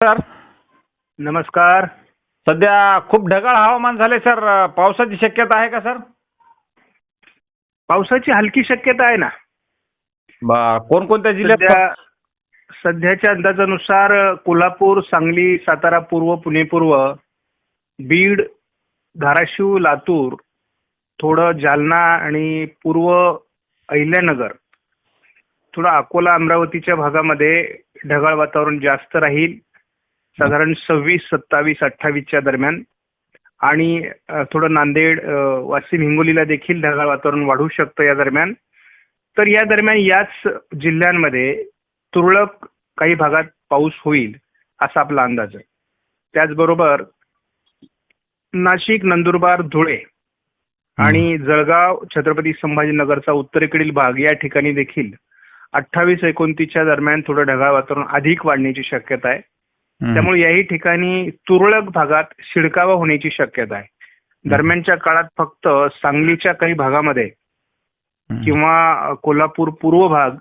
Sir नमस्कार. सध्या खूप ढगाळ हवामान झाले सर. पावसाची शक्यता आहे का सर? पावसाची हलकी शक्यता आहे ना. कोणकोणत्या जिल्ह्यात? सध्याच्या अंदाजानुसार कोल्हापूर, सांगली, सातारा पूर्व, पुणे पूर्व, बीड, धाराशिव, लातूर, थोडं जालना आणि पूर्व अहिल्यानगर, थोडं अकोला, अमरावतीच्या भागामध्ये ढगाळ वातावरण जास्त राहील. साधारण 26, 27, 28च्या दरम्यान. आणि थोडं नांदेड, वाशिम, हिंगोलीला देखील ढगाळ वातावरण वाढू शकतं या दरम्यान. तर या दरम्यान याच जिल्ह्यांमध्ये तुरळक काही भागात पाऊस होईल असा आपला अंदाज आहे. त्याचबरोबर नाशिक, नंदुरबार, धुळे आणि जळगाव, छत्रपती संभाजीनगरचा उत्तरेकडील भाग या ठिकाणी देखील 28, 29च्या दरम्यान थोडं ढगाळ वातावरण अधिक वाढण्याची शक्यता आहे. त्यामुळे याही ठिकाणी तुरळक भागात शिडकावा होण्याची शक्यता आहे. दरम्यानच्या काळात फक्त सांगलीच्या काही भागामध्ये किंवा कोल्हापूर पूर्व भाग,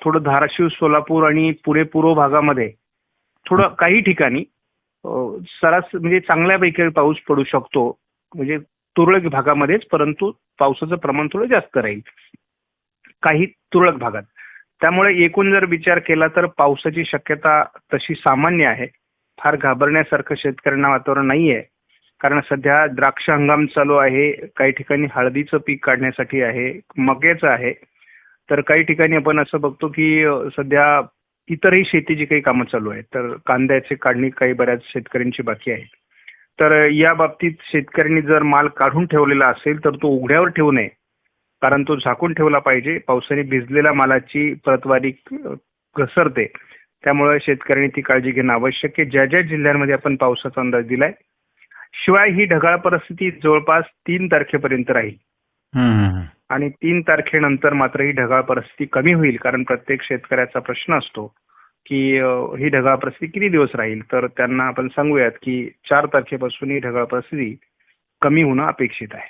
थोडं धाराशिव, सोलापूर आणि पुणे पूर्व भागामध्ये थोडं काही ठिकाणी म्हणजे चांगल्यापैकी पाऊस पडू शकतो. म्हणजे तुरळक भागामध्येच, परंतु पावसाचं प्रमाण थोडं जास्त राहील काही तुरळक भागात. त्यामुळे एकूण जर विचार केला तर पावसाची शक्यता तशी सामान्य आहे. फार घाबरण्यासारखं शेतकऱ्यांना वातावरण नाहीये. कारण सध्या द्राक्ष हंगाम चालू आहे, काही ठिकाणी हळदीचं पीक काढण्यासाठी आहे, मक्याचं आहे. तर काही ठिकाणी आपण असं बघतो की सध्या इतरही शेतीची काही कामं चालू आहेत. तर कांद्याची काढणी काही बऱ्याच शेतकऱ्यांची बाकी आहे. तर या बाबतीत शेतकऱ्यांनी जर माल काढून ठेवलेला असेल तर तो उघड्यावर ठेवू नये, कारण तो झाकून ठेवला पाहिजे. पावसाने भिजलेल्या मालाची प्रतवारी घसरते. त्यामुळे शेतकऱ्यांनी ती काळजी घेणं आवश्यक आहे. ज्या ज्या जिल्ह्यांमध्ये आपण पावसाचा अंदाज दिलाय, शिवाय ही ढगाळ परिस्थिती जवळपास 3 तारखेपर्यंत राहील. आणि 3 तारखेनंतर मात्र ही ढगाळ परिस्थिती कमी होईल. कारण प्रत्येक शेतकऱ्याचा प्रश्न असतो की ही ढगाळ परिस्थिती किती दिवस राहील. तर त्यांना आपण सांगूयात की 4 तारखेपासून ही ढगाळ परिस्थिती कमी होणं अपेक्षित आहे.